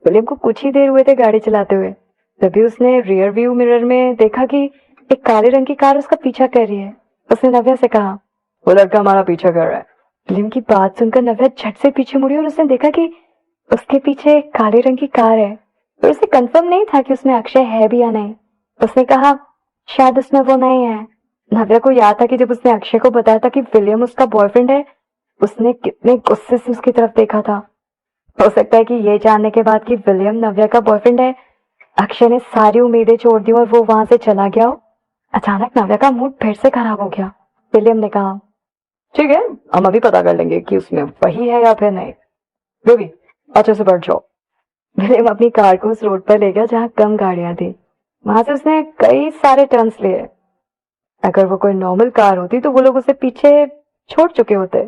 William को कुछ ही देर हुए थे गाड़ी चलाते हुए, तभी उसने रियर व्यू मिरर में देखा कि एक काले रंग की कार उसका पीछा कर रही है। उसने नव्या से कहा, वो लड़का हमारा पीछा कर रहा है। विलियम की बात सुनकर नव्या झट से पीछे मुड़ी और उसने देखा कि उसके पीछे एक काले रंग की कार है, पर उसे कंफर्म नहीं था कि उसमें अक्षय है भी या नहीं। उसने कहा, शायद उसमें वो नहीं है। नव्या को याद था कि जब उसने अक्षय को बताया था कि विलियम उसका बॉयफ्रेंड है, उसने कितने गुस्से से उसकी तरफ देखा था। हो सकता है कि ये जानने के बाद कि विलियम नव्या का बॉयफ्रेंड है, अक्षय ने सारी उम्मीदें छोड़ दी और वो वहां से चला गया हो। अचानक नव्या का मूड फिर से खराब हो गया। विलियम ने कहा, ठीक है, हम अभी पता कर लेंगे कि उसमें वही है या फिर नहीं। बेबी, अच्छे से बैठ जाओ। विलियम अपनी कार को उस रोड पर ले गया जहाँ कम गाड़ियां थी। वहां से उसने कई सारे टर्न्स लिए। अगर वो कोई नॉर्मल कार होती तो वो लोग उसे पीछे छोड़ चुके होते।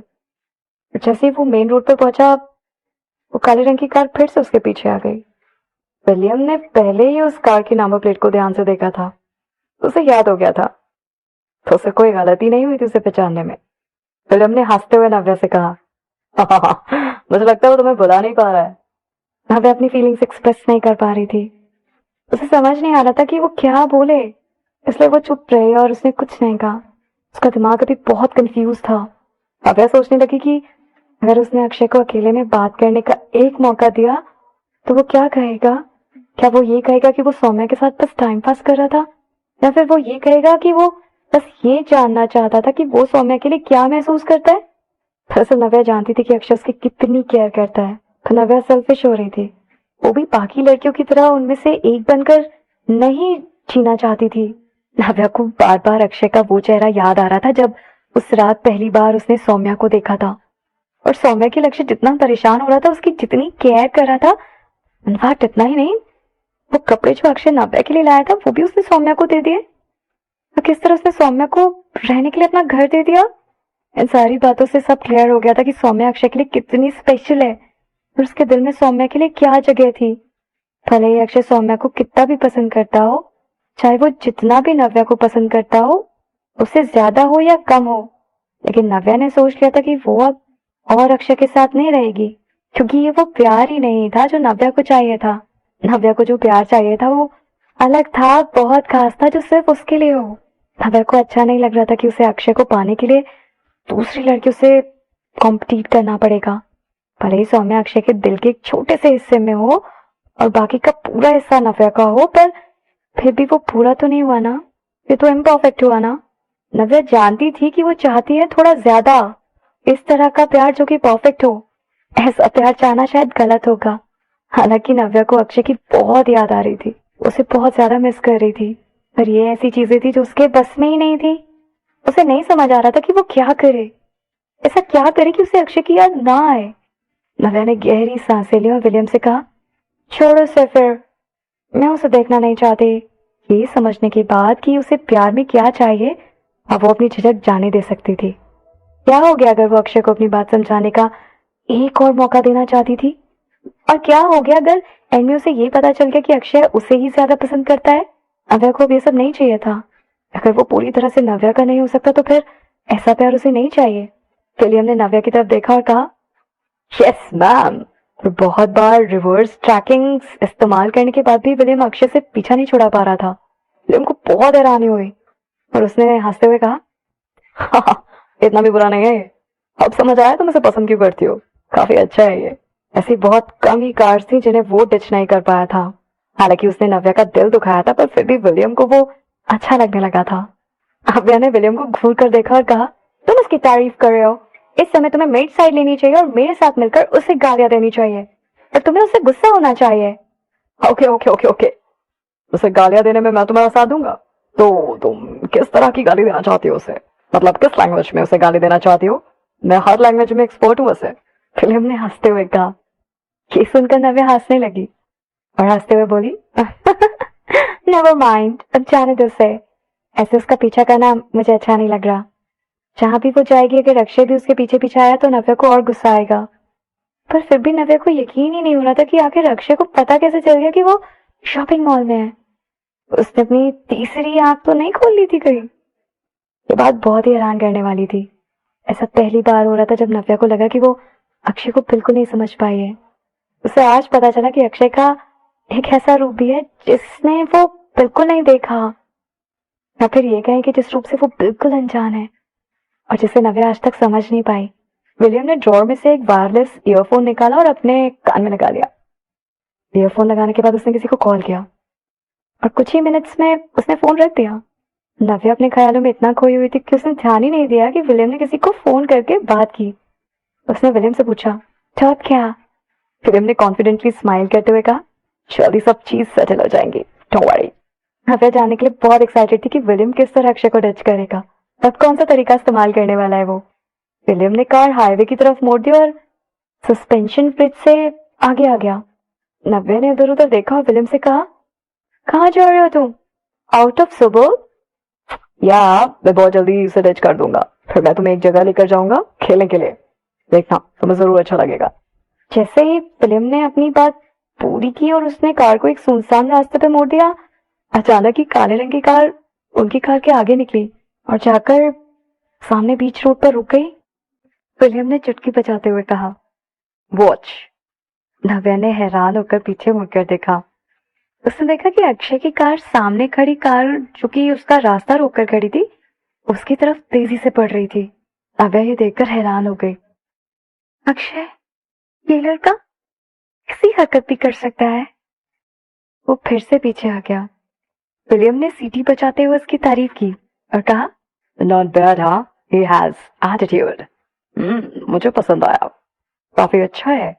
जैसे ही वो मेन रोड पर पहुंचा, वो काले रंग की कार फिर से उसके पीछे आ गई। विलियम ने पहले ही उस कार की नंबर प्लेट को ध्यान से देखा था, उसे याद हो गया था, तो उसे कोई गलती नहीं हुई थी उसे पहचानने में। विलियम ने हंसते हुए नव्या से कहा, मुझे लगता है वो तुम्हें बुला नहीं पा रहा है। नव्या अपनी फीलिंग्स एक्सप्रेस नहीं कर पा रही थी। उसे समझ नहीं आ रहा था कि वो क्या बोले, इसलिए वो चुप रही और उसने कुछ नहीं कहा। उसका दिमाग अभी बहुत कंफ्यूज था। नव्या सोचने लगी कि अगर उसने अक्षय को अकेले में बात करने का एक मौका दिया तो वो क्या कहेगा। क्या वो ये कहेगा कि वो सौम्या के साथ बस टाइम पास कर रहा था, या फिर वो ये कहेगा कि वो बस ये जानना चाहता था कि वो सौम्या के लिए क्या महसूस करता है। दरअसल नव्या जानती थी कि अक्षय उसकी कितनी केयर करता है, तो नव्या सेल्फिश हो रही थी। वो भी बाकी लड़कियों की तरह उनमें से एक बनकर नहीं जीना चाहती थी। नव्या को बार बार अक्षय का वो चेहरा याद आ रहा था जब उस रात पहली बार उसने सौम्या को देखा था, और सौम्या के लक्ष्य जितना परेशान हो रहा था, उसकी जितनी केयर कर रहा था, इनफैक्ट इतना ही नहीं, वो कपड़े जो अक्षय नव्या के लिए लाया था वो भी उसने सौम्या को दे दिए। तो किस तरह उसने सौम्या को रहने के लिए अपना घर दे दिया। इन सारी बातों से सब क्लियर हो गया था कि सौम्या अक्षय के लिए कितनी स्पेशल है और उसके दिल में सौम्या के लिए क्या जगह थी। भले ही अक्षय सौम्या को कितना भी पसंद करता हो, चाहे वो जितना भी नव्या को पसंद करता हो, उससे ज्यादा हो या कम हो, लेकिन नव्या ने सोच लिया था कि वो अब और अक्षय के साथ नहीं रहेगी, क्योंकि ये वो प्यार ही नहीं था जो नव्या को चाहिए था। नव्या को जो प्यार चाहिए था वो अलग था, बहुत खास था, जो सिर्फ उसके लिए हो। नव्या को अच्छा नहीं लग रहा था कि उसे अक्षय को पाने के लिए दूसरी लड़कियों से कॉम्पिटिट करना पड़ेगा। भले ही सौम्या अक्षय के दिल के एक छोटे से हिस्से में हो और बाकी का पूरा हिस्सा नव्या का हो, पर फिर भी वो पूरा तो नहीं हुआ ना, ये तो इम्परफेक्ट हुआ ना। नव्या जानती थी कि वो चाहती है थोड़ा ज्यादा, इस तरह का प्यार जो कि परफेक्ट हो। ऐसा प्यार चाहना शायद गलत होगा। हालांकि नव्या को अक्षय की बहुत याद आ रही थी, उसे बहुत ज्यादा मिस कर रही थी, पर ये ऐसी चीजें थी जो उसके बस में ही नहीं थी। उसे नहीं समझ आ रहा था कि वो क्या करे, ऐसा क्या करे कि उसे अक्षय की याद ना आए। नव्या ने गहरी सांसें ली और विलियम से कहा, छोड़ो उसे फिर, मैं उसे देखना नहीं चाहती। ये समझने के बाद कि उसे प्यार में क्या चाहिए, अब वो अपनी झिझक जाने दे सकती थी। क्या हो गया अगर वो अक्षय को अपनी बात समझाने का एक और मौका देना चाहती थी, और क्या हो गया अगर एंड में उसे ये पता चल गया कि अक्षय उसे ही ज्यादा पसंद करता है। नव्या को अब ये सब नहीं चाहिए था। अगर वो पूरी तरह से नव्या का नहीं हो सकता तो फिर ऐसा प्यार उसे नहीं चाहिए। विलियम ने नव्या की तरफ देखा और कहा, यस मैम। और बहुत बार रिवर्स ट्रैकिंग इस्तेमाल करने के बाद भी विलियम अक्षय से पीछा नहीं छुड़ा पा रहा था। विलियम को बहुत हैरानी हुई और उसने हंसते हुए कहा, हाँ, इतना भी बुरा नहीं है, अब समझ आया तुम इसे पसंद क्यों करती हो, काफी अच्छा है ये। ऐसी बहुत कम ही कार्स थी जिन्हें वो डिच नहीं कर पाया था। हालांकि उसने नव्या का दिल दुखाया था, पर फिर भी विलियम को वो अच्छा लगने लगा था। नव्या ने विलियम को घूर कर देखा और कहा, तुम उसकी तारीफ कर रहे हो, इस समय तुम्हें मेरी साइड लेनी चाहिए और मेरे साथ मिलकर उसे गालियां देनी चाहिए, और तुम्हें उससे गुस्सा होना चाहिए। ओके ओके ओके ओके, उसे गालियां देने में मैं तुम्हारा साथ दूंगा। तो तुम किस तरह की गाली देना चाहती हो उसे, मतलब किस लैंग्वेज में उसे गाली देना चाहती हो। मैं हर लैंग्वेज में एक्सपर्ट हूँ वैसे। फिल्म ने हंसते हुए कहा। ये सुनकर नव्या हंसने लगी और हंसते हुए बोली, नेवर माइंड, अब जाने दो उसे, ऐसे उसका पीछा करना मुझे अच्छा नहीं लग रहा। जहां भी वो जाएगी अगर अक्षय भी उसके पीछे पीछे आया तो नव्या को और गुस्सा आएगा। पर फिर भी नव्या को यकीन ही नहीं हो रहा था कि आखिर अक्षय को पता कैसे चल गया कि वो शॉपिंग मॉल में है। उसने अपनी तीसरी आंख तो नहीं खोल ली थी कहीं। ये बात बहुत ही हैरान करने वाली थी। ऐसा पहली बार हो रहा था जब नव्या को लगा कि वो अक्षय को बिल्कुल नहीं समझ पाई है। उसे आज पता चला कि अक्षय का एक ऐसा रूप भी है जिसने वो बिल्कुल नहीं देखा, या फिर ये कहें कि जिस रूप से वो बिल्कुल अनजान है और जिसे नव्या आज तक समझ नहीं पाई। विलियम ने ड्रॉर में से एक वायरलेस ईयरफोन निकाला और अपने कान में लगा लिया। ईयरफोन लगाने के बाद उसने किसी को कॉल किया और कुछ ही मिनट्स में उसने फोन रख दिया। नव्या अपने ख्यालों में इतना खोई हुई थी कि उसने ध्यान ही नहीं दिया कि विलियम ने किसी को फोन करके बात की। उसने विलियम से पूछा, तो अब क्या? विलियम ने कॉन्फिडेंटली स्माइल करते हुए कहा, जल्दी सब चीज सेटल हो जाएंगी, डोंट वरी। नव्या जानने के लिए बहुत एक्साइटेड थी कि विलियम किस तरह अक्षय को डच करेगा, अब कौन सा तरीका इस्तेमाल करने वाला है वो। विलियम ने कार हाईवे की तरफ मोड़ दी और सस्पेंशन ब्रिज से आगे आ गया। नव्या ने उधर उधर देखा और विलियम से कहा, कहाँ जा रहे हो तुम? Out of suburb? या मैं बहुत जल्दी इसे डच कर दूंगा, फिर मैं तुम्हें एक जगह लेकर जाऊंगा खेलने के लिए, देखना तुम्हें जरूर अच्छा लगेगा। जैसे ही विलियम ने अपनी बात पूरी की और उसने कार को एक सुनसान रास्ते पे मोड़ दिया, अचानक ही काले रंग की कार उनकी कार के आगे निकली और जाकर सामने बीच रोड पर रुक गई। विलियम ने चुटकी बजाते हुए कहा, वॉच। नव्या ने हैरान होकर पीछे मुड़कर देखा। उसने देखा कि अक्षय की कार सामने खड़ी कार, जो कि उसका रास्ता रोककर खड़ी थी, उसकी तरफ तेजी से बढ़ रही थी। नव्या ये देखकर हैरान हो गई। अक्षय, ये लड़का किसी हरकत भी कर सकता है। वो फिर से पीछे आ गया। विलियम ने सीटी बजाते हुए उसकी तारीफ की और कहा, नॉट बैड, हाँ, ही हैज एटीट्यूड। मुझे पसंद आया, काफी अच्छा है।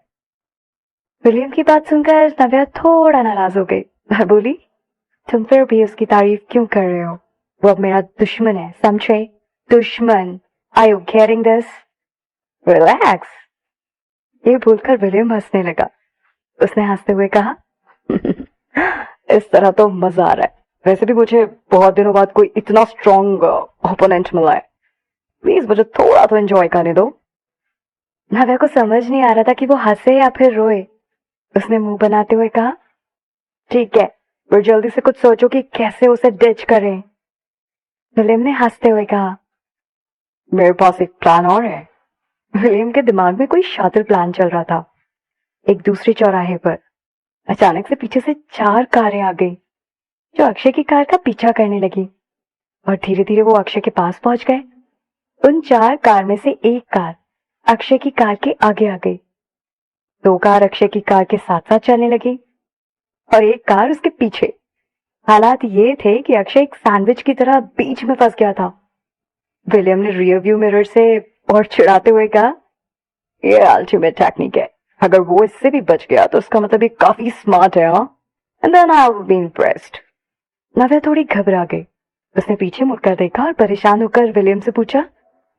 विलियम की बात सुनकर नव्या थोड़ा नाराज हो गई और बोली, तुम फिर भी उसकी तारीफ क्यों कर रहे हो? वो अब मेरा दुश्मन है, समझे? दुश्मन। Are you getting this? Relax. ये बोलकर विलियम हंसने लगा। उसने हंसते हुए कहा, इस तरह तो मजा आ रहा है। वैसे भी मुझे बहुत दिनों बाद कोई इतना स्ट्रॉन्ग ओपोनेंट मिला है, प्लीज मुझे थोड़ा तो एंजॉय करने दो। नव्या को समझ नहीं आ रहा था कि वो हंसे या फिर रोए। उसने मुंह बनाते हुए कहा, ठीक है, पर जल्दी से कुछ सोचो कि कैसे उसे डिच करें। विलियम ने हंसते हुए कहा, मेरे पास एक प्लान और है। विलियम के दिमाग में कोई शातिर प्लान चल रहा था। एक दूसरे चौराहे पर अचानक से पीछे से 4 कारें आ गई, जो अक्षय की कार का पीछा करने लगी और धीरे धीरे वो अक्षय के पास पहुंच गए। उन 4 कार में से एक कार अक्षय की कार के आगे आ गई। 2 कार अक्षय की कार के साथ साथ चलने लगी और एक कार उसके पीछे। हालात ये थे कि अक्षय एक सैंडविच की तरह बीच में फंस गया था। विलियम ने रियर व्यू मिरर से और चिढ़ाते हुए कहा, ये अल्टीमेट टेक्निक है, अगर वो इससे भी बच गया तो उसका मतलब ये काफी स्मार्ट है, हाँ? And then I will be impressed. Navya थोड़ी घबरा गई। उसने पीछे मुड़कर देखा और परेशान होकर विलियम से पूछा,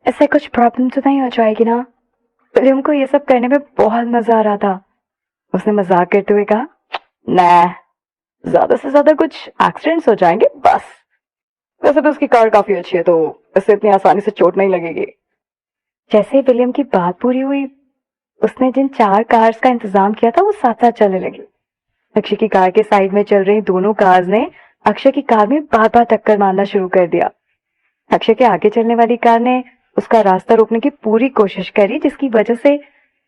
ऐसे कुछ प्रॉब्लम तो नहीं हो जाएगी ना? विलियम को ये सब करने में बहुत मजा आ रहा था। उसने मजाक करते हुए कहा, nah, ज्यादा से ज्यादा कुछ एक्सीडेंट्स हो जाएंगे बस। वैसे भी उसकी कार काफी अच्छी है, तो इससे इतनी आसानी से चोट नहीं लगेगी। जैसे ही विलियम की बात पूरी हुई, उसने जिन 4 कार्स का इंतजाम किया था वो साथ साथ चलने लगी। अक्षय की कार के साइड में चल रही दोनों कार्स ने अक्षय की कार में बार बार टक्कर मारना शुरू कर दिया। अक्षय के आगे चलने वाली कार ने उसका रास्ता रोकने की पूरी कोशिश करी, जिसकी वजह से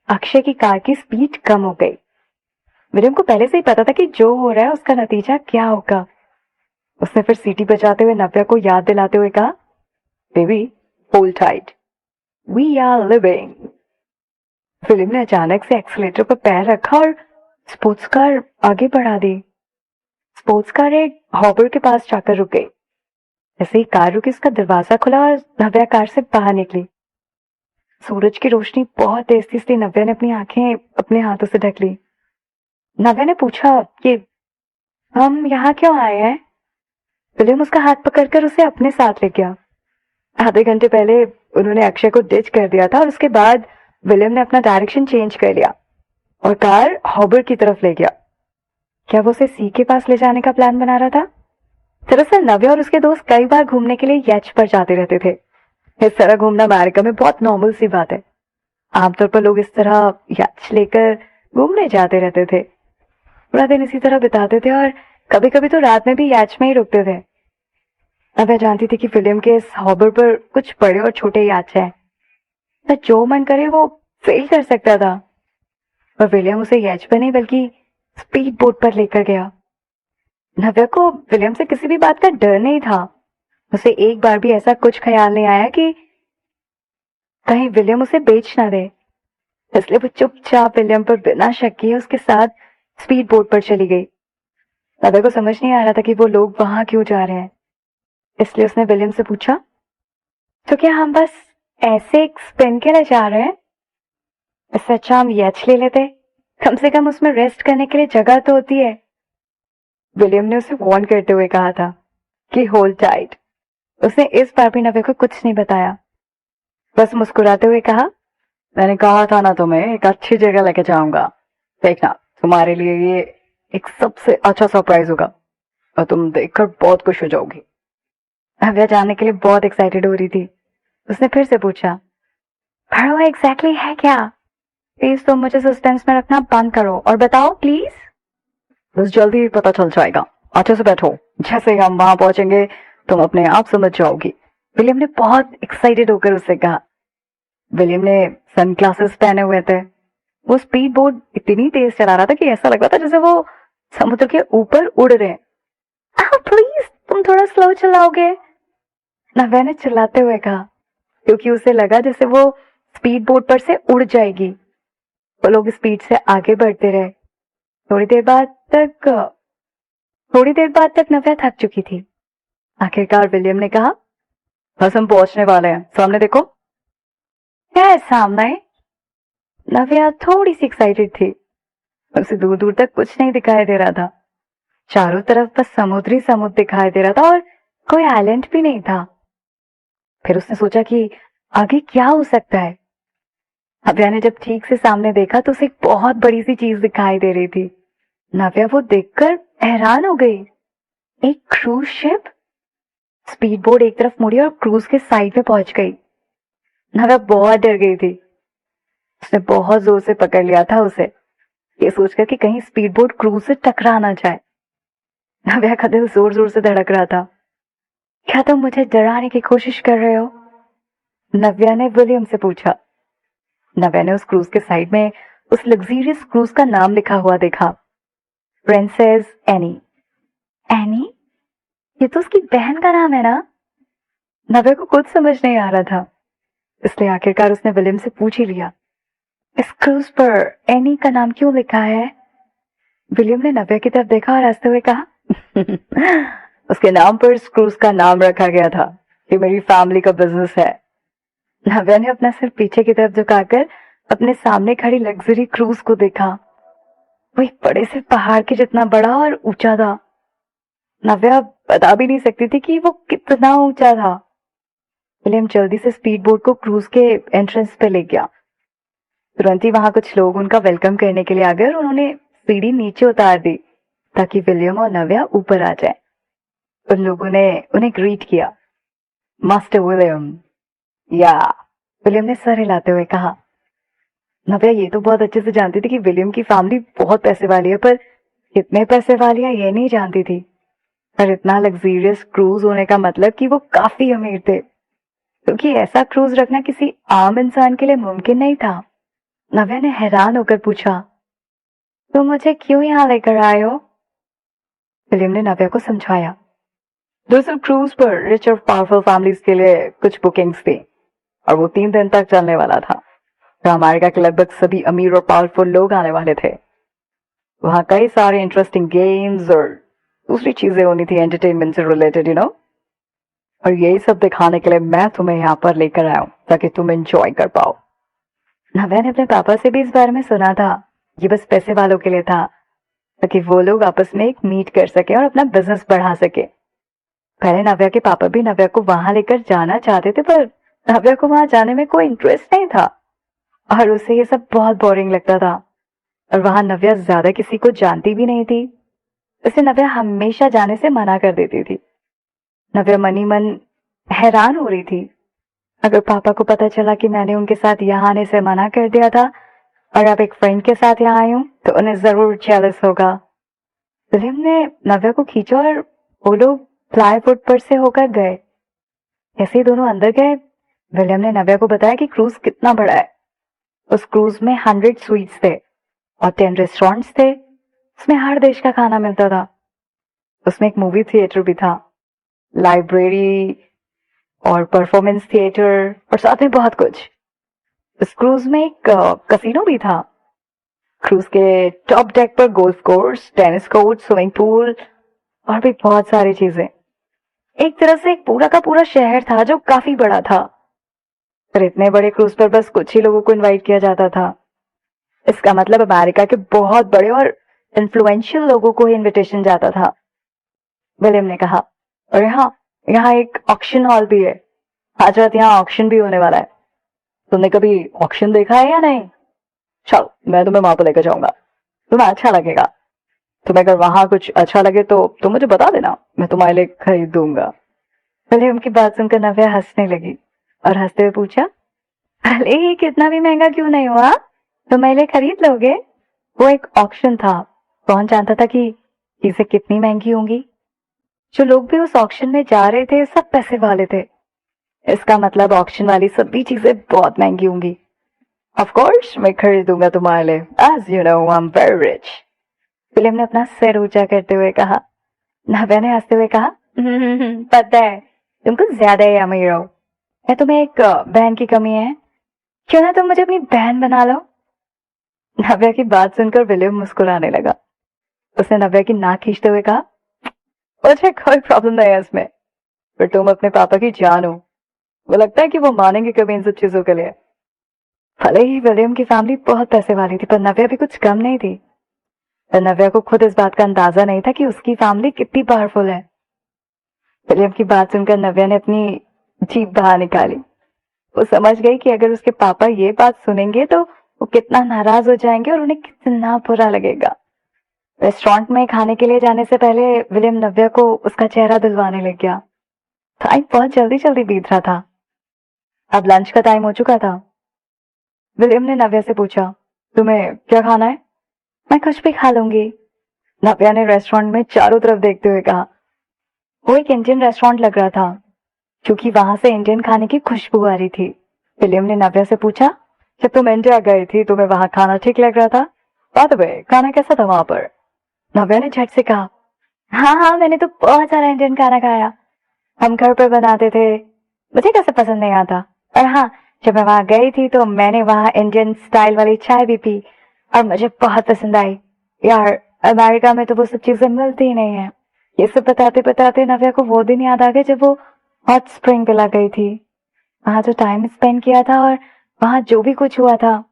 अक्षय की कार की स्पीड कम हो गई। विलियम को पहले से ही पता था कि जो हो रहा है उसका नतीजा क्या होगा। उसने फिर सीटी बजाते हुए नव्या को याद दिलाते हुए कहा, baby, hold tight, we are living. William ने अचानक से एक्सीलेटर पर पैर रखा और स्पोर्ट्स कार आगे बढ़ा दी। स्पोर्ट्स कार एक हॉबर के पास जाकर रुक गई। जैसे ही कार रुकी, उसका दरवाजा खुला और नव्या कार से बाहर निकली। सूरज की रोशनी बहुत तेज थी, इसलिए नव्या ने अपनी आंखें अपने हाथों से ढक ली। नव्या ने पूछा कि हम यहाँ क्यों आए हैं? विलियम उसका हाथ पकड़कर उसे अपने साथ ले गया। आधे घंटे पहले उन्होंने अक्षय को डिच कर दिया था और उसके बाद विलियम ने अपना डायरेक्शन चेंज कर लिया और कार हॉबर की तरफ ले गया। क्या वो उसे सी के पास ले जाने का प्लान बना रहा था? दरअसल नव्या और उसके दोस्त कई बार घूमने के लिए यच पर जाते रहते थे। इस तरह घूमना अमेरिका में बहुत नॉर्मल सी बात है। आमतौर पर लोग इस तरह यच लेकर घूमने जाते रहते थे, पूरा दिन इसी तरह बिताते थे और कभी कभी तो रात में भी यच में ही रुकते थे। नव्या जानती थी कि विलियम के इस हॉबर पर कुछ बड़े और छोटे याच हैं, तो जो मन करे वो फेल कर सकता था। और विलियम उसे यच पर नहीं बल्कि स्पीड बोट पर लेकर गया। नव्या को विलियम से किसी भी बात का डर नहीं था। उसे एक बार भी ऐसा कुछ ख्याल नहीं आया कि कहीं विलियम उसे बेच ना दे, इसलिए वो चुपचाप विलियम पर बिना शक किए उसके साथ स्पीड बोट पर चली गई। नव्या को समझ नहीं आ रहा था कि वो लोग वहां क्यों जा रहे हैं, इसलिए उसने विलियम से पूछा, तो क्या हम बस ऐसे एक स्पिन के लिए जा रहे हैं? इससे अच्छा हम यच ले लेते, कम से कम उसमें रेस्ट करने के लिए जगह तो होती है। विलियम ने उसे वार्न करते हुए कहा था कि होल्ड टाइट। उसने इस बार भी नव्या को कुछ नहीं बताया, बस मुस्कुराते हुए कहा, मैंने कहा था ना तुम्हें एक अच्छी जगह लेके जाऊंगा, देखना तुम्हारे लिए ये एक सबसे अच्छा सरप्राइज होगा और तुम देखकर बहुत खुश हो जाओगी। नव्या जानने के लिए बहुत एक्साइटेड हो रही थी। उसने फिर से पूछा, पर वो एग्जैक्टली है क्या? प्लीज तुम मुझे सस्पेंस में रखना बंद करो और बताओ प्लीज। बस जल्दी ही पता चल जाएगा, अच्छे से बैठो, जैसे ही हम वहां पहुंचेंगे तुम अपने आप समझ जाओगी। विलियम ने बहुत एक्साइटेड होकर उससे कहा। विलियम ने सनग्लासेस पहने हुए थे। वो स्पीड बोट इतनी तेज चला रहा था कि ऐसा लग रहा था जैसे वो समुद्र के ऊपर उड़ रहे हैं। प्लीज तुम थोड़ा स्लो चलाओगे, नव्या ने चिल्लाते हुए कहा, क्योंकि उसे लगा जैसे वो स्पीड बोट पर से उड़ जाएगी। वो लोग स्पीड से आगे बढ़ते रहे। थोड़ी देर बाद तक नव्या थक चुकी थी। आखिरकार विलियम ने कहा, बस हम पहुंचने वाले हैं, सामने देखो। क्या है सामने? नव्या थोड़ी सी एक्साइटेड थी। उसे दूर दूर तक कुछ नहीं दिखाई दे रहा था। चारों तरफ बस समुद्र ही समुद्र दिखाई दे रहा था और कोई आइलैंड भी नहीं था। फिर उसने सोचा कि आगे क्या हो सकता है। नव्या ने जब ठीक से सामने देखा तो उसे एक बहुत बड़ी सी चीज दिखाई दे रही थी। नव्या वो देखकर हैरान हो गई। एक क्रूज शिप। स्पीड बोट एक तरफ मुड़ी और क्रूज के साइड में पहुंच गई। नव्या बहुत डर गई थी। उसने बहुत जोर से पकड़ लिया था उसे, ये सोचकर कि कहीं स्पीड बोट क्रूज से टकरा ना जाए। नव्या का दिल जोर जोर से धड़क रहा था। क्या तुम मुझे डराने की कोशिश कर रहे हो? नव्या ने विलियम से पूछा। नव्या ने उस क्रूज के साइड में उस लग्जरियस क्रूज का नाम लिखा हुआ देखा, प्रिंसेस एनी। एनी? ये तो उसकी बहन का नाम है ना? नव्या को कुछ समझ नहीं आ रहा था, इसलिए आखिरकार उसने विलियम से पूछ ही लिया, इस क्रूज पर एनी का नाम क्यों लिखा है? विलियम ने नव्या की तरफ देखा और हंसते हुए कहा, उसके नाम पर इस क्रूज का नाम रखा गया था, ये मेरी फैमिली का बिजनेस है। नव्या ने अपना सिर पीछे की तरफ झुकाकर अपने सामने खड़ी लग्जरी क्रूज को देखा। वो एक बड़े से पहाड़ के जितना बड़ा और ऊंचा था। नव्या बता भी नहीं सकती थी कि वो कितना ऊंचा था। विलियम जल्दी से स्पीड बोट को क्रूज के एंट्रेंस पे ले गया। तुरंत ही वहां कुछ लोग उनका वेलकम करने के लिए आ गए और उन्होंने सीढ़ी नीचे उतार दी ताकि विलियम और नव्या ऊपर आ जाए। उन लोगों ने उन्हें ग्रीट किया, मास्टर विलियम। या विलियम ने सर हिलाते हुए कहा। नव्या ये तो बहुत अच्छे से जानती थी कि विलियम की फैमिली बहुत पैसे वाली है, पर कितने पैसे वाली है ये नहीं जानती थी। पर इतना लग्जरियस क्रूज होने का मतलब कि वो काफी अमीर थे, क्योंकि ऐसा क्रूज रखना किसी आम इंसान के लिए मुमकिन नहीं था। नव्या ने हैरान होकर पूछा, तुम मुझे क्यों यहाँ लेकर आए हो? विलियम ने नव्या को समझाया, दरअसल क्रूज पर रिच और पावरफुल फैमिलीज के लिए कुछ बुकिंग्स थी और वो 3 दिन तक चलने वाला था। तो अमेरिका के लगभग सभी अमीर और पावरफुल लोग आने वाले थे। वहाँ कई सारे इंटरेस्टिंग गेम्स और दूसरी चीजें होनी थी एंटरटेनमेंट से रिलेटेड, और यही सब दिखाने के लिए मैं तुम्हें यहाँ पर लेकर आया हूँ ताकि तुम एंजॉय कर पाओ। नव्या ने अपने पापा से भी इस बारे में सुना था। ये बस पैसे वालों के लिए था ताकि वो लोग आपस में एक मीट कर सके और अपना बिजनेस बढ़ा सके। पहले नव्या के पापा भी नव्या को वहां लेकर जाना चाहते थे, पर नव्या को वहां जाने में कोई इंटरेस्ट नहीं था और उसे ये सब बहुत बोरिंग लगता था। और वहां नव्या ज्यादा किसी को जानती भी नहीं थी, इसलिए नव्या हमेशा जाने से मना कर देती थी। नव्या मनी मन हैरान हो रही थी, अगर पापा को पता चला कि मैंने उनके साथ यहाँ आने से मना कर दिया था और अब एक फ्रेंड के साथ यहाँ आई हूँ तो उन्हें जरूर जेलस होगा। विलियम ने नव्या को खींचा और वो लोग प्लाईवुड पर से होकर गए। जैसे ही दोनों अंदर गए, विलियम ने नव्या को बताया कि क्रूज कितना बड़ा है। उस क्रूज में 100 स्वीट्स थे और 10 रेस्टोरेंट्स थे, उसमें हर देश का खाना मिलता था। उसमें एक मूवी थिएटर भी था, लाइब्रेरी और परफॉर्मेंस थिएटर और साथ में बहुत कुछ। इस क्रूज में एक कसिनो भी था। क्रूज के टॉप डेक पर golf course, tennis court, swimming pool और भी बहुत सारी चीजें। एक तरह से एक पूरा का पूरा शहर था जो काफी बड़ा था। पर इतने बड़े क्रूज पर बस कुछ ही लोगों को इनवाइट किया जाता था। इसका मतलब अमेरिका के बहुत बड़े और इन्फ्लुएंशियल लोगों को ही इनविटेशन जाता था। विलियम ने कहा, और यहाँ एक ऑक्शन हॉल भी है। आज रात यहाँ ऑक्शन भी होने वाला है। तुमने कभी ऑक्शन देखा है या नहीं? चलो, मैं तुम्हें वहां पर लेकर जाऊंगा, तुम्हें अच्छा लगेगा। तुम्हें अगर वहां कुछ अच्छा लगे तो तुम मुझे बता देना, मैं तुम्हारे लिए खरीद दूंगा। विलियम की बात सुनकर नव्या हंसने लगी और हंसते हुए पूछा, भले ही कितना भी महंगा क्यों नहीं हुआ, तो मेरे लिए खरीद लोगे? वो एक ऑक्शन था, कौन जानता था कि चीजें कितनी महंगी होंगी। जो लोग भी उस ऑक्शन में जा रहे थे सब पैसे वाले थे। इसका मतलब ऑक्शन वाली सभी चीजें बहुत महंगी होंगी। ऑफ कोर्स मैं खरीदूंगा तुम्हारे लिए, as you know I am very rich. William ने अपना सिर ऊंचा करते हुए कहा। नव्या ने हंसते हुए कहा, पता है तुम कुछ ज्यादा ही अमीर हो। क्या तुम्हें एक बहन की कमी है? क्यों ना तुम मुझे अपनी बहन बना लो। नव्या की बात सुनकर विलियम मुस्कुराने लगा। उसने नव्या की नाक खींचते हुए कहा, मुझे कोई प्रॉब्लम नहीं है इसमें, पर तुम अपने पापा की जान हो। वो लगता है कि वो मानेंगे कभी इन सब चीजों के लिए। भले ही विलियम की फैमिली बहुत पैसे वाली थी, पर नव्या भी कुछ कम नहीं थी। पर नव्या को खुद इस बात का अंदाजा नहीं था कि उसकी फैमिली कितनी पावरफुल है। विलियम की बात सुनकर नव्या ने अपनी जीभ बाहर निकाली। वो समझ गई कि अगर उसके पापा ये बात सुनेंगे तो वो कितना नाराज हो जाएंगे और उन्हें कितना बुरा लगेगा। रेस्टोरेंट में खाने के लिए जाने से पहले विलियम नव्या को उसका चेहरा दिलवाने लग गया। टाइम बहुत जल्दी जल्दी बीत रहा था। अब लंच का टाइम हो चुका था। विलियम ने नव्या से पूछा, तुम्हें क्या खाना है? मैं कुछ भी खा लूंगी। नव्या ने रेस्टोरेंट में चारों तरफ देखते हुए कहा। वो एक इंडियन रेस्टोरेंट लग रहा था क्योंकि वहां से इंडियन खाने की खुशबू आ रही थी। विलियम ने नव्या से पूछा, जब तुम इंडिया गई थी तुम्हें वहां खाना ठीक लग रहा था? बाय द वे, खाना कैसा था वहां पर? नव्या ने झट से कहा, हाँ हाँ, मैंने तो बहुत सारा इंडियन खाना खाया। हम घर पर बनाते थे, मुझे कैसे पसंद नहीं आता। और हाँ, जब मैं वहां गई थी तो मैंने वहां इंडियन स्टाइल वाली चाय भी पी और मुझे बहुत पसंद आई। यार, अमेरिका में तो वो सब चीजें मिलती ही नहीं है। ये सब बताते बताते नव्या को वो दिन याद आ गए जब वो हॉट स्प्रिंग पिला गई थी। वहां जो टाइम स्पेंड किया था और वहां जो भी कुछ हुआ था।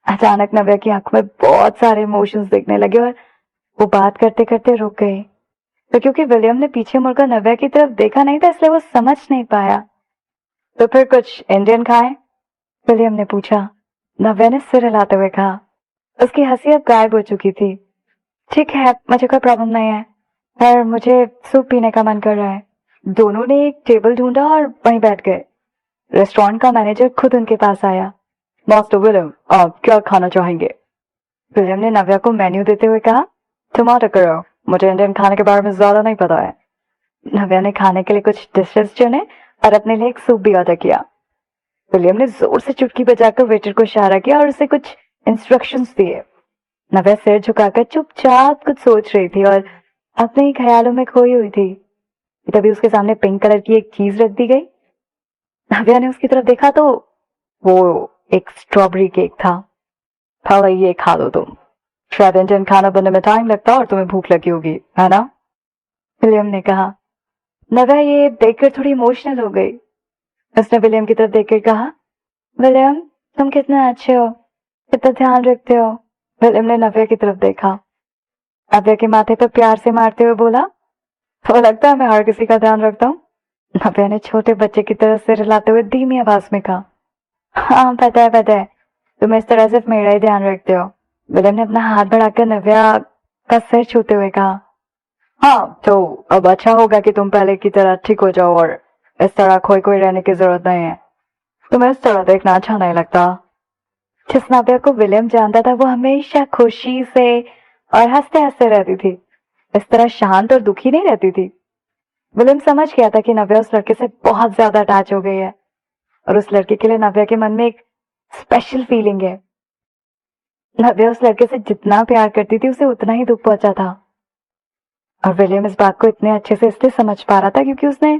अचानक नव्या की आंख में बहुत सारे इमोशंस दिखने लगे और वो बात करते करते रुक गई। तो क्योंकि विलियम ने पीछे मुड़कर नव्या की तरफ देखा नहीं था इसलिए वो समझ नहीं पाया। तो फिर कुछ इंडियन खाए? विलियम ने पूछा। नव्या ने सिर हिलाते हुए कहा। उसकी हंसी अब गायब हो चुकी थी। ठीक है, मुझे कोई प्रॉब्लम नहीं है, पर मुझे सूप पीने का मन कर रहा है। दोनों ने एक टेबल ढूंढा और वहीं बैठ गए। रेस्टोरेंट का मैनेजर खुद उनके पास आया। मास्टर विलियम, आप क्या खाना चाहेंगे? विलियम ने नव्या को मेन्यू देते हुए कहा, टमाटर करो, मुझे इंडियन खाने के बारे में ज्यादा नहीं पता है। नव्या ने खाने के लिए कुछ डिशेस चुने और अपने लिए एक सूप भी ऑर्डर किया। विलियम ने जोर से चुटकी बजाकर वेटर को इशारा किया और उसे कुछ इंस्ट्रक्शंस दिए। नव्या सिर झुकाकर चुपचाप कुछ सोच रही थी और अपने ही ख्यालों में खोई हुई थी। तभी उसके सामने पिंक कलर की एक चीज रख दी गई। नव्या ने उसकी तरफ देखा तो वो एक स्ट्रॉबेरी केक था। पहले ये खा लो तुम, शायद इंडियन खाना बनने में टाइम लगता और तुम्हें भूख लगी होगी, है ना? विलियम ने कहा। नव्या ये देखकर थोड़ी इमोशनल हो गई। उसने विलियम की तरफ देखकर कहा, विलियम, तुम कितने अच्छे हो, कितना ध्यान रखते हो। विलियम ने नव्या की तरफ देखा। नव्या के माथे पर प्यार से मारते हुए बोला, तो लगता है मैं हर किसी का ध्यान रखता हूँ। नव्या ने छोटे बच्चे की तरह सिर हिलाते हुए धीमी आवाज में कहा, हाँ पता है, तुम इस तरह सिर्फ मेरा ही ध्यान रखते हो। विलियम ने अपना हाथ बढ़ाकर नव्या का सिर छूते हुए कहा, हाँ तो अब अच्छा होगा कि तुम पहले की तरह ठीक हो जाओ और इस तरह खोई खोई रहने की जरूरत नहीं है। तुम्हें इस तरह देखना अच्छा नहीं लगता। जिस नव्या को विलियम जानता था वो हमेशा खुशी से और हंसते हंसते रहती थी। इस तरह शांत और दुखी नहीं रहती थी। विलियम समझ गया था कि नव्या उस लड़के से बहुत ज्यादा अटैच हो गई है और उस लड़के के लिए नव्या के मन में एक स्पेशल फीलिंग है। नव्या उस लड़के से जितना प्यार करती थी उसे उतना ही दुख पहुंचा था। और विलियम इस बात को इतने अच्छे से इसलिए समझ पा रहा था क्योंकि उसने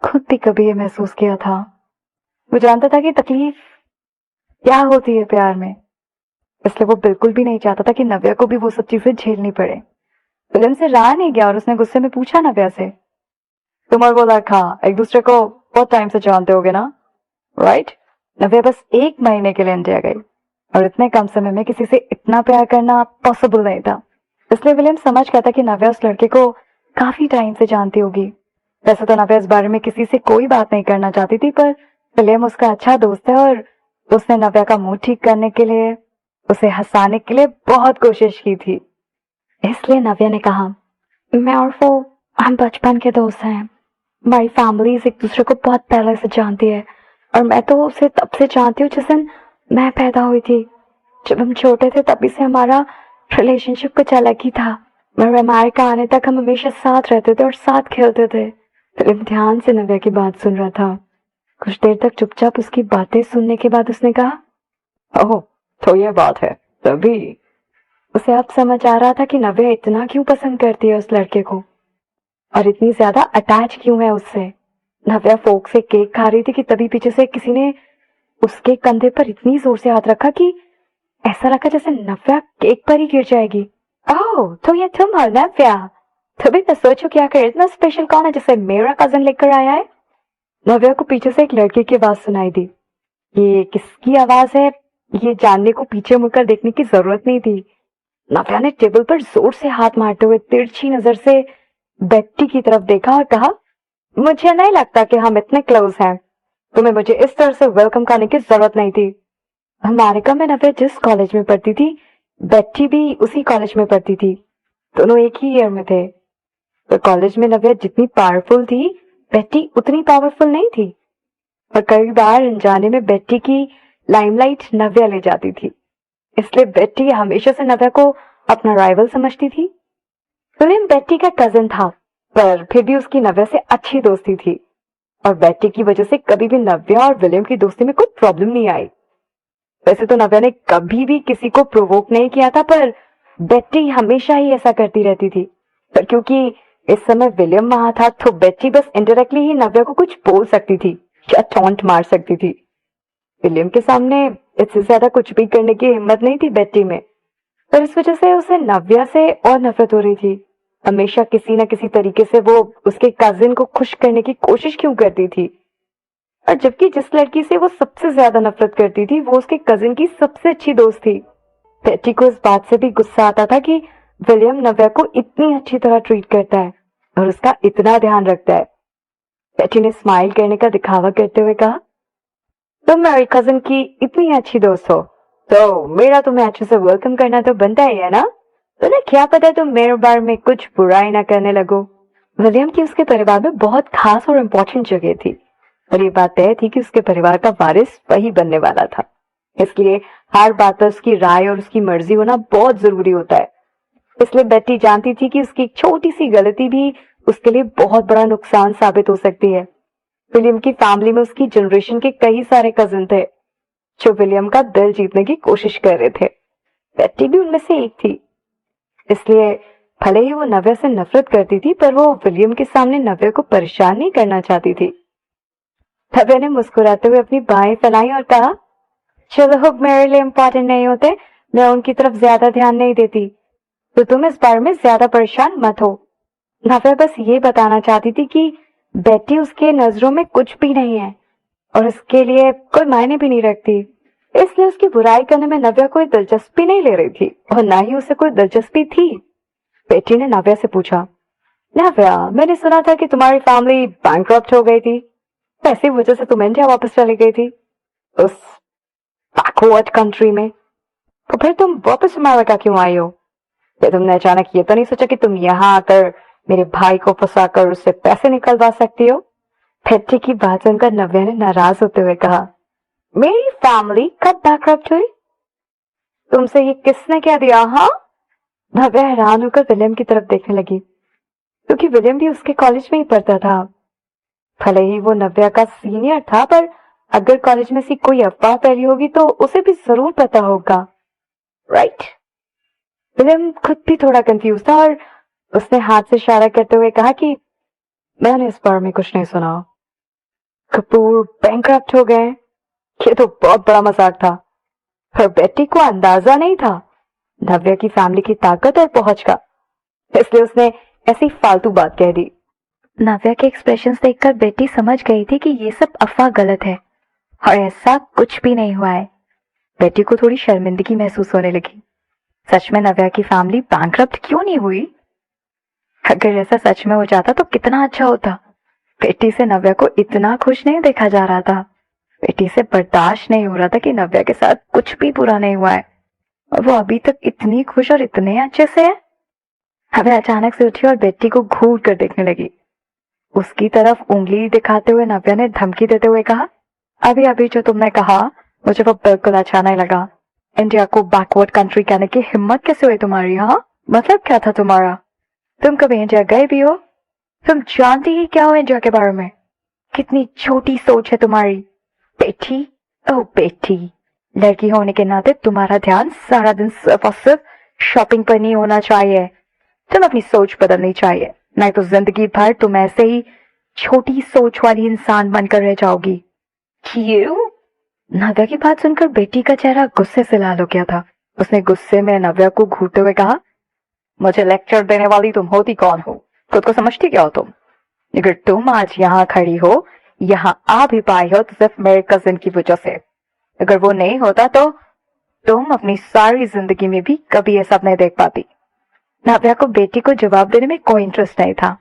खुद भी कभी ये महसूस किया था। वो जानता था कि तकलीफ क्या होती है प्यार में, इसलिए वो बिल्कुल भी नहीं चाहता था कि नव्या को भी वो सब चीजें झेलनी पड़े। विलियम से रहा नहीं गया और उसने गुस्से में पूछा नव्या से, तुम और वो लड़का एक दूसरे को बहुत टाइम से जानते होगे ना, राइट? नव्या बस 1 महीने के लिए इंडिया गई और इतने कम समय में किसी से इतना प्यार करना पॉसिबल नहीं था। इसलिए विलियम समझ गया था कि नव्या उस लड़के को काफी टाइम से जानती होगी। वैसे तो नव्या इस बारे में किसी से कोई बात नहीं करना चाहती थी, पर विलियम उसका अच्छा दोस्त है और उसने नव्या का मूड ठीक करने के लिए, उसे हंसाने के लिए बहुत कोशिश की थी। इसलिए नव्या ने कहा, मैं और वो हम बचपन के दोस्त हैं। हमारी फैमिलीज एक दूसरे को बहुत पहले से जानती है और मैं तो उसे तब से जानती हूँ जिस दिन मैं पैदा हुई थी। जब हम छोटे थे तभी से हमारा रिलेशनशिप कुछ अलग ही था। मेरे अमेरिका आने तक हम हमेशा साथ रहते थे और साथ खेलते थे। फिलिप ध्यान से नव्या की बात सुन रहा था। कुछ देर तक चुपचाप उसकी बातें सुनने के बाद उसने कहा, ओह, तो ये बात है तभी। उसे अब समझ आ रहा था कि नव्या इतना क्यों पसंद करती है उस लड़के को और इतनी ज्यादा अटैच क्यों है उससे। नव्या फोक से केक खा रही थी कि तभी पीछे से किसी ने उसके कंधे पर इतनी जोर से हाथ रखा कि ऐसा लगा जैसे नव्या केक पर ही गिर जाएगी। ओह, तो ये तुम हो नव्या? तभी मैं सोचू क्या कर इतना स्पेशल कौन है जिसे मेरा कजन लेकर आया है। नव्या को पीछे से एक लड़के की आवाज सुनाई दी। ये किसकी आवाज है ये जानने को पीछे मुड़कर देखने की जरूरत नहीं थी। नव्या ने टेबल पर जोर से हाथ मारते हुए तिरछी नजर से बेट्टी की तरफ देखा और कहा, मुझे नहीं लगता कि हम इतने क्लोज हैं। तुम्हें मुझे इस तरह से वेलकम करने की जरूरत नहीं थी। अमेरिका में नव्या जिस कॉलेज में पढ़ती थी बेट्टी भी उसी कॉलेज में पढ़ती थी। दोनों एक ही ईयर में थे। तो कॉलेज में नव्या जितनी पावरफुल थी बेट्टी उतनी पावरफुल नहीं थी और कई बार अनजाने में बेट्टी की लाइमलाइट नव्या ले जाती थी। इसलिए बेट्टी हमेशा से नव्या को अपना राइवल समझती थी। विलियम बेट्टी का कजन था पर फिर भी उसकी नव्या से अच्छी दोस्ती थी और बेट्टी की वजह से कभी भी नव्या और विलियम की दोस्ती में कोई प्रॉब्लम नहीं आई। वैसे तो नव्या ने कभी भी किसी को प्रोवोक नहीं किया था, पर बेट्टी हमेशा ही ऐसा करती रहती थी। पर क्योंकि इस समय विलियम वहां था तो बेट्टी बस इनडायरेक्टली ही नव्या को कुछ बोल सकती थी या टॉन्ट मार सकती थी। विलियम के सामने इससे ज्यादा कुछ भी करने की हिम्मत नहीं थी बेट्टी में, पर इस वजह से उसे नव्या से और नफरत हो रही थी। हमेशा किसी न किसी तरीके से वो उसके कजिन को खुश करने की कोशिश क्यों करती थी, और जबकि जिस लड़की से वो सबसे ज्यादा नफरत करती थी वो उसके कजिन की सबसे अच्छी दोस्त थी। बेट्टी को इस बात से भी गुस्सा आता था कि विलियम नव्या को इतनी अच्छी तरह ट्रीट करता है और उसका इतना ध्यान रखता है। बेट्टी ने स्माइल करने का दिखावा करते हुए कहा, तुम मेरी कजिन की इतनी अच्छी दोस्त हो तो मेरा तुम्हें अच्छे से वेलकम करना तो बनता ही है ना। तुम्हें क्या पता तुम मेरे बारे में कुछ बुराई ना करने लगो। विलियम की उसके परिवार में बहुत खास और इम्पोर्टेंट जगह थी और ये बात तय थी कि उसके परिवार का वारिस वही बनने वाला था। इसलिए हर बात पर उसकी राय और उसकी मर्जी होना बहुत जरूरी होता है। इसलिए बेट्टी जानती थी कि उसकी एक छोटी सी गलती भी उसके लिए बहुत बड़ा नुकसान साबित हो सकती है। विलियम की फैमिली में उसकी जनरेशन के कई सारे कजिन थे जो विलियम का दिल जीतने की कोशिश कर रहे थे। बेट्टी भी उनमें से एक थी। इसलिए भले ही वो नव्या से नफरत करती थी पर वो विलियम के सामने नव्या को परेशान नहीं करना चाहती थी। नव्या ने मुस्कुराते हुए अपनी बाहें फैलाई और कहा, चलो लोग मेरे लिए इम्पोर्टेंट नहीं होते, मैं उनकी तरफ ज्यादा ध्यान नहीं देती, तो तुम इस बारे में ज्यादा परेशान मत हो। नव्या बस ये बताना चाहती थी कि बेट्टी उसके नजरों में कुछ भी नहीं है और उसके लिए कोई मायने भी नहीं रखती। इसलिए उसकी बुराई करने में नव्या कोई दिलचस्पी नहीं ले रही थी और ना ही उसे कोई दिलचस्पी थी। बेटी ने नव्या से पूछा, नव्या, मैंने सुना था कि तुम्हारी फैमिली बैंकरप्ट हो गई थी, ऐसी वजह से तुम इंडिया वापस चली गई थी उस बैकवर्ड कंट्री में, तो फिर तुम वापस अमेरिका क्यों आई हो? क्या तुमने अचानक ये तो नहीं सोचा कि तुम यहाँ आकर मेरे भाई को फंसाकर उससे पैसे निकलवा सकती हो? बेटी की बात सुनकर नव्या ने नाराज होते हुए कहा, मेरी फैमिली कब बैकरप्ट हुई? तुमसे ये किसने कह दिया? हाँ। नव्या हैरान होकर विलियम की तरफ देखने लगी क्योंकि विलियम भी उसके कॉलेज में ही पढ़ता था। भले ही वो नव्या का सीनियर था, पर अगर कॉलेज में से कोई अफवाह फैली होगी तो उसे भी जरूर पता होगा। राइट? विलियम खुद भी थोड़ा कंफ्यूज था और उसने हाथ से इशारा करते हुए कहा कि मैंने इस बारे में कुछ नहीं सुना। कपूर बैंकरप्ट हो गए, ये तो बहुत बड़ा मजाक था। पर बेटी को अंदाजा नहीं था नव्या की फैमिली की ताकत और पहुंच का, इसलिए उसने ऐसी फालतू बात कह दी। नव्या के एक्सप्रेशंस देखकर बेटी समझ गई थी कि ये सब अफवाह गलत है और ऐसा कुछ भी नहीं हुआ है। बेटी को थोड़ी शर्मिंदगी महसूस होने लगी। सच में नव्या की फैमिली बैंकरप्ट क्यों नहीं हुई? अगर ऐसा सच में हो जाता तो कितना अच्छा होता। बेटी से नव्या को इतना खुश नहीं देखा जा रहा था। बेटी से बर्दाश्त नहीं हो रहा था कि नव्या के साथ कुछ भी बुरा नहीं हुआ है और वो अभी तक इतनी खुश और इतने अच्छे से है। हमें अचानक से उठी और बेटी को घूर कर देखने लगी। उसकी तरफ उंगली दिखाते हुए नव्या ने धमकी देते हुए कहा, अभी अभी जो तुमने कहा मुझे वो बिल्कुल अच्छा नहीं लगा। इंडिया को बैकवर्ड कंट्री कहने की हिम्मत कैसे हुई तुम्हारी? हाँ, मतलब क्या था तुम्हारा? तुम कभी इंडिया गए भी हो? तुम जानती ही क्या हो इंडिया के बारे में? कितनी छोटी सोच है तुम्हारी। बेटी, ओ बेटी, लड़की होने के नाते तुम्हारा ध्यान सारा दिन सिर्फ और सिर्फ शॉपिंग पर नहीं होना चाहिए। तुम अपनी सोच बदलनी चाहिए, नहीं तो जिंदगी भर तुम ऐसे ही छोटी सोच वाली इंसान बनकर रह जाओगी। क्यों? नव्या की बात सुनकर बेटी का चेहरा गुस्से से लाल हो गया था। उसने गुस्से में नव्या को घूरते हुए कहा, मुझे लेक्चर देने वाली तुम होती कौन हो? खुद को समझती क्या हो तुम? अगर तुम आज यहाँ खड़ी हो, यहाँ आ भी पाई हो तो सिर्फ मेरे कजिन की वजह से। अगर वो नहीं होता तो तुम अपनी सारी जिंदगी में भी कभी ये सब नहीं देख पाती। नव्या को बेटी को जवाब देने में कोई इंटरेस्ट नहीं था।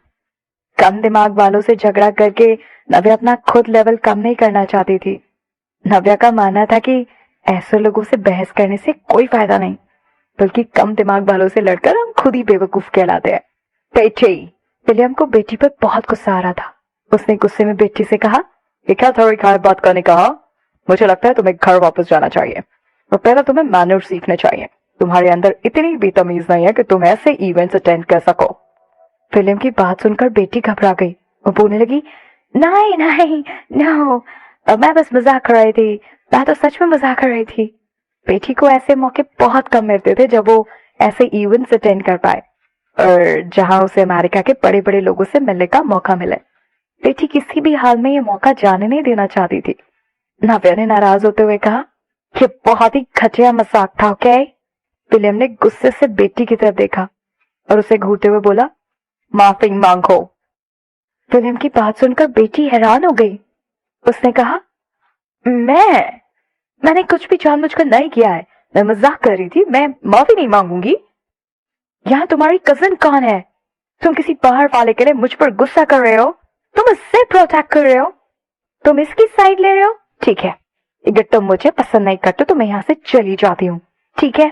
कम दिमाग वालों से झगड़ा करके नव्या अपना खुद लेवल कम नहीं करना चाहती थी। नव्या का मानना था कि ऐसे लोगों से बहस करने से कोई फायदा नहीं, बल्कि कम दिमाग वालों से लड़कर हम खुद ही बेवकूफ कहलाते हैं। बेटी, विलियम को बेटी पर बहुत गुस्सा आ रहा था। उसने गुस्से में बेटी से कहा, ये क्या थोड़ी खराब बात करने कहा? मुझे लगता है तुम्हें घर वापस जाना चाहिए और पहले तुम्हें मैनर सीखने चाहिए। तुम्हारे अंदर इतनी भी तमीज नहीं है कि तुम ऐसे इवेंट्स अटेंड कर सको। विलियम की बात सुनकर बेटी घबरा गई। वो बोलने लगी, नहीं नहीं, नो, मैं बस मजाक कर रही थी, मैं तो सच में मजाक कर रही थी। बेटी को ऐसे मौके बहुत कम मिलते थे जब वो ऐसे इवेंट्स अटेंड कर पाए और जहां उसे अमेरिका के बड़े बड़े लोगों से मिलने का मौका मिले। बेटी किसी भी हाल में ये मौका जाने नहीं देना चाहती थी। नव्या ने नाराज होते हुए कहा, ये बहुत ही घटिया मजाक था, ओके? विलियम ने गुस्से से बेटी की तरफ देखा और उसे घूरते हुए बोला, माफी मांगो। विलियम की बात सुनकर बेटी हैरान हो गई। उसने कहा, मैंने कुछ भी जानबूझकर नहीं किया है, मैं मजाक कर रही थी, मैं माफी नहीं मांगूंगी। यहाँ तुम्हारी कजिन कौन है? तुम किसी बाहर वाले के लिए मुझ पर गुस्सा कर रहे हो? तुम इससे प्रोटेक्ट कर रहे हो? तुम इसकी साइड ले रहे हो? ठीक है, अगर तुम मुझे पसंद नहीं करते तो मैं यहाँ से चली जाती हूँ, ठीक है?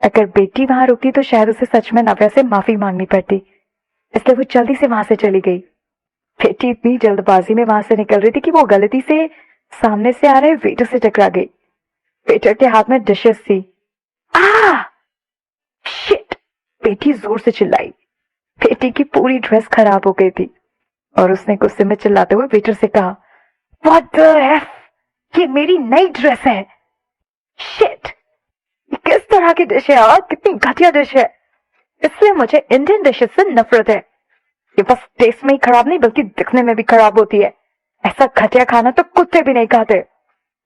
अगर बेटी वहां रुकती तो शायद उसे सच में नव्या से माफी मांगनी पड़ती, इसलिए वो जल्दी से वहां से चली गई। बेटी इतनी जल्दबाजी में वहां से निकल रही थी कि वो गलती से सामने से आ रहे वेटर से टकरा गई। वेटर के हाथ में डिशेस थी। आ! शिट! बेटी जोर से चिल्लाई। बेटी की पूरी ड्रेस खराब हो गई थी और उसने गुस्से में चिल्लाते हुए वेटर से कहा, व्हाट द एफ? ये मेरी नई ड्रेस है। शिट! किस तरह की डिश है और कितनी घटिया डिश है। इसलिए मुझे इंडियन डिशेस से नफरत है। ये बस टेस्ट में ही खराब नहीं बल्कि दिखने में भी खराब होती है। ऐसा घटिया खाना तो कुत्ते भी नहीं खाते।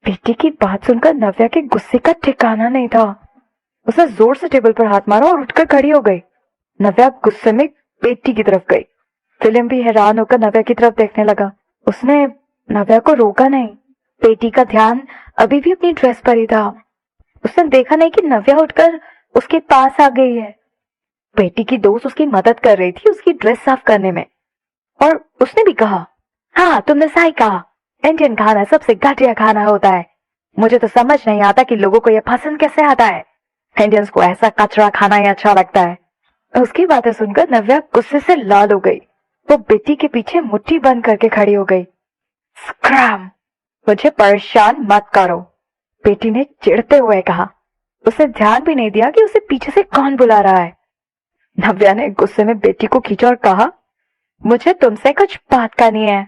बेटी की बात सुनकर नव्या के गुस्से का ठिकाना नहीं था। उसने जोर से टेबल पर हाथ मारा और उठकर खड़ी हो गई। नव्या गुस्से में बेटी की तरफ गई। विलियम भी हैरान होकर नव्या की तरफ देखने लगा। उसने नव्या को रोका नहीं। बेटी का ध्यान अभी भी अपनी ड्रेस पर ही था। उसने देखा नहीं कि नव्या उठकर उसके पास आ गई है। बेटी की दोस्त उसकी मदद कर रही थी उसकी ड्रेस साफ करने में और उसने भी कहा, हाँ तुमने सही कहा, इंडियन खाना सबसे घटिया खाना होता है। मुझे तो समझ नहीं आता कि लोगों को यह पसंद कैसे आता है। इंडियंस को ऐसा कचरा खाना ही अच्छा लगता है। उसकी बातें सुनकर नव्या गुस्से से लाल हो गई। वो बेटी के पीछे मुट्ठी बंद करके खड़ी हो गई। स्क्रैम! मुझे परेशान मत करो, बेटी ने चिढ़ते हुए कहा। उसे ध्यान भी नहीं दिया कि उसे पीछे से कौन बुला रहा है। नव्या ने गुस्से में बेटी को खींचा और कहा, मुझे तुमसे कुछ बात करनी है।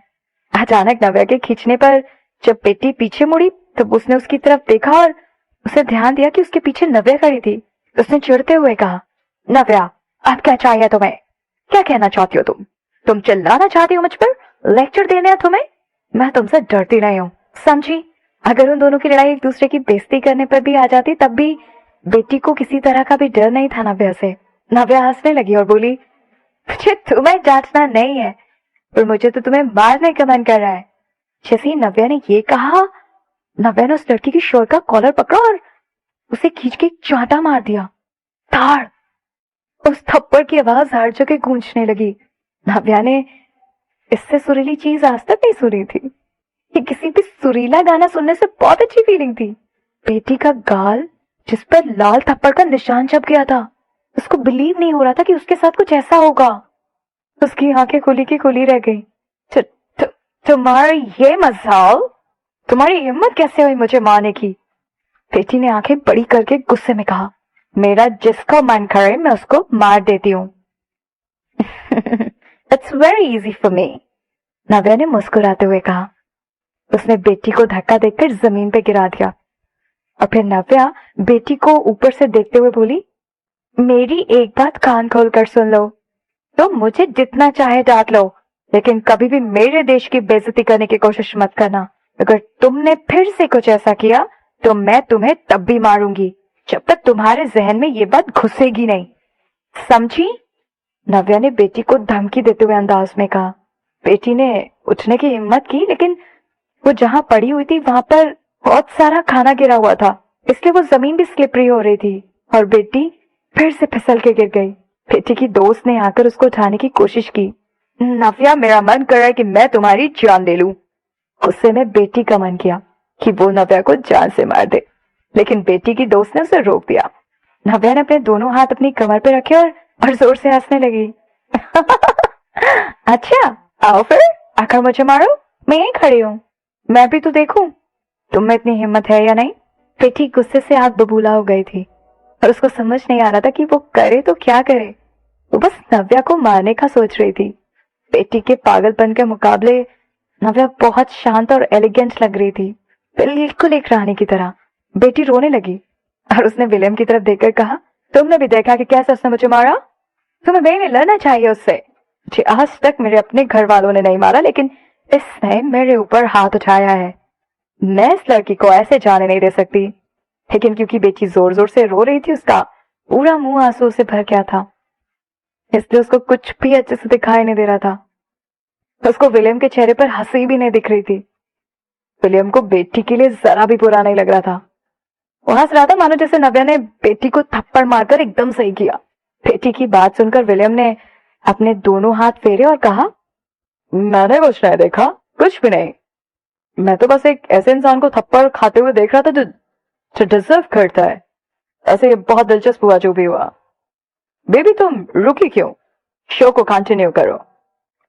अचानक नव्या के खींचने पर जब बेटी पीछे मुड़ी तब उसने उसकी तरफ देखा और उसे ध्यान दिया कि उसके पीछे नव्या खड़ी थी। उसने चिढ़ते हुए कहा, नव्या, अब क्या चाहिए तुम्हें? क्या कहना चाहती हो तुम चिल्लाना चाहती हो मुझ पर? लेक्चर देने हैं तुम्हें? मैं तुमसे डरती नहीं हूँ, समझी? अगर उन दोनों की लड़ाई एक दूसरे की बेइज्जती करने पर भी आ जाती तब भी बेटी को किसी तरह का भी डर नहीं था नव्या से। नव्या हंसने लगी और बोली, मुझे तुम्हें जांचना नहीं है, पर मुझे तो तुम्हें मारने का मन कर रहा है। जैसे ही नव्या ने ये कहा, नव्या ने उस लड़की की शर्ट का कॉलर पकड़ा और उसे खींच के चांटा मार दिया। धाड़! उस थप्पड़ की आवाज हर जगह गूंजने लगी। नव्या ने इससे सुरीली चीज आज तक नहीं सुनी थी। ये किसी भी सुरीला गाना सुनने से बहुत अच्छी फीलिंग थी। बेटी का गाल जिस पर लाल थप्पड़ का निशान छप गया था, उसको बिलीव नहीं हो रहा था कि उसके साथ कुछ ऐसा होगा। उसकी आंखें खुली की खुली रह गई। तुम्हारी ये मजाल, तुम्हारी हिम्मत कैसे हुई मुझे मारने की? बेटी ने आंखें बड़ी करके गुस्से में कहा, मेरा जिसको मन करे मैं उसको मार देती हूँ। It's very easy for me, Navya ने मुस्कुराते हुए कहा। उसने बेटी को धक्का देकर जमीन पे गिरा दिया और फिर नव्या बेटी को ऊपर से देखते हुए बोली, मेरी एक बात कान खोल कर सुन लो, तो मुझे जितना चाहे डांट लो, लेकिन कभी भी मेरे देश की बेइज्जती करने की कोशिश मत करना। अगर तुमने फिर से कुछ ऐसा किया तो मैं तुम्हें तब भी मारूंगी, जब तक तुम्हारे जहन में ये बात घुसेगी नहीं, समझी? नव्या ने बेटी को धमकी देते हुए अंदाज में कहा। बेटी ने उठने की हिम्मत की, लेकिन वो जहां पड़ी हुई थी वहां पर बहुत सारा खाना गिरा हुआ था, इसलिए वो जमीन भी स्लिपरी हो रही थी और बेटी फिर से फिसल के गिर गई। बेटी की दोस्त ने आकर उसको उठाने की कोशिश की। नव्या, मेरा मन कर रहा है कि मैं तुम्हारी जान ले लूं। गुस्से में बेटी का मन किया कि वो नव्या को जान से मार दे, लेकिन बेटी की दोस्त ने उसे रोक दिया। नव्या ने अपने दोनों हाथ अपनी कमर पे रखे और जोर से हंसने लगी। अच्छा, आओ फिर, आकर मुझे मारो, मैं यहीं खड़ी हूँ, मैं भी तो देखूं तुम में इतनी हिम्मत है या नहीं। बेटी गुस्से से आग बबूला हो गई थी और उसको समझ नहीं आ रहा था कि वो करे तो क्या करे। वो बस नव्या को मारने का सोच रही थी। बेटी के पागलपन के मुकाबले नव्या बहुत शांत और एलिगेंट लग रही थी, बिल्कुल एक रानी की तरह। बेटी रोने लगी और उसने विलियम की तरफ देखकर कहा, तुमने भी देखा कि कैसे उसने मुझे मारा? तुम्हें भी नहीं लड़ना चाहिए उससे। मुझे आज तक मेरे अपने घर वालों ने नहीं मारा, लेकिन इसने मेरे ऊपर हाथ उठाया है। मैं इस लड़की को ऐसे जाने नहीं दे सकती। लेकिन क्योंकि बेटी जोर जोर से रो रही थी, उसका पूरा मुंह आंसू से भर गया था, इसलिए उसको कुछ भी अच्छे से दिखाई नहीं दे रहा था। उसको विलियम के चेहरे पर हंसी भी नहीं दिख रही थी। विलियम को बेटी के लिए जरा भी बुरा नहीं लग रहा था। वो हंस रहा था मानो जैसे नव्या ने बेटी को थप्पड़ मारकर एकदम सही किया। बेटी की बात सुनकर विलियम ने अपने दोनों हाथ फेरे और कहा, मैंने कुछ नहीं देखा, कुछ भी नहीं। मैं तो बस एक ऐसे इंसान को थप्पड़ खाते हुए देख रहा था जो डिजर्व करता है। ऐसे बहुत दिलचस्प हुआ जो भी हुआ। बेबी, तुम रुकी क्यों? शो को कंटिन्यू करो।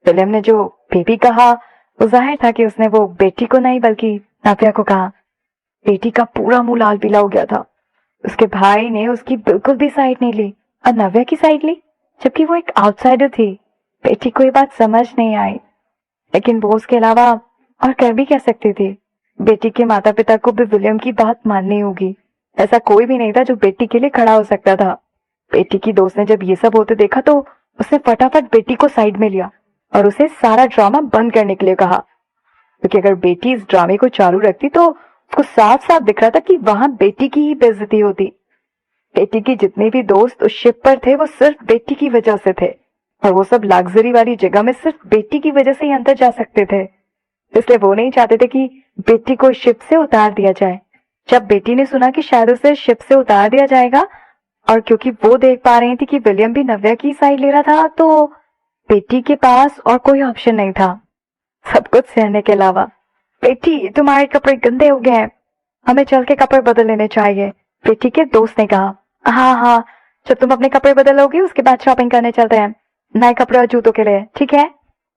विलियम ने जो बेबी कहा वो जाहिर था कि उसने वो बेटी को नहीं बल्कि नव्या को कहा। बेटी का पूरा मुंह लाल पीला हो गया था। उसके भाई ने उसकी बिल्कुल भी साइड नहीं ली और नव्या की साइड ली, जबकि वो एक आउटसाइडर थी। बेटी को ये बात समझ नहीं आई, लेकिन वो उसके अलावा और कर भी क्या सकती थी। बेटी के माता पिता को भी विलियम की बात माननी होगी। ऐसा कोई भी नहीं था जो बेटी के लिए खड़ा हो सकता था। बेटी की दोस्त ने जब ये सब होते देखा तो उसने फटाफट बेटी को साइड में लिया और उसे सारा ड्रामा बंद करने के लिए कहा, क्योंकि अगर बेटी इस ड्रामे को चालू रखती तो उसको साफ साफ दिख रहा था कि वहां बेटी की ही बेइज्जती होती। बेटी की जितने भी दोस्त उस शिप पर थे वो सिर्फ बेटी की वजह से थे, और वो सब लग्जरी वाली जगह में सिर्फ बेटी की वजह से ही अंदर जा सकते थे। इसलिए वो नहीं चाहते थे कि बेटी को शिप से उतार दिया जाए। जब बेटी ने सुना कि शायद उसे शिप से उतार दिया जाएगा, और क्योंकि वो देख पा रही थी कि विलियम भी नव्या की साइड ले रहा था, तो बेटी के पास और कोई ऑप्शन नहीं था सब कुछ सहने के अलावा। बेटी, तुम्हारे कपड़े गंदे हो गए हैं, हमें चल के कपड़े बदल लेने चाहिए, बेटी के दोस्त ने कहा। हाँ हाँ, जब तुम अपने कपड़े बदलोगे उसके बाद शॉपिंग करने चलते हैं, नए कपड़े और जूतों के लिए, ठीक है?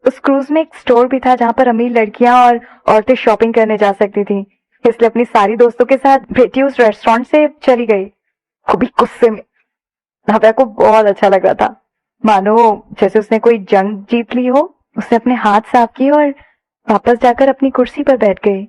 उस क्रूज में एक स्टोर भी था जहाँ पर अमीर लड़कियां और औरतें शॉपिंग करने जा सकती थी, इसलिए अपनी सारी दोस्तों के साथ बेटी उस रेस्टोरेंट से चली गई। वो भी गुस्से में। नव्या को बहुत अच्छा लग रहा था, मानो जैसे उसने कोई जंग जीत ली हो। उसने अपने हाथ साफ किए और वापस जाकर अपनी कुर्सी पर बैठ गई।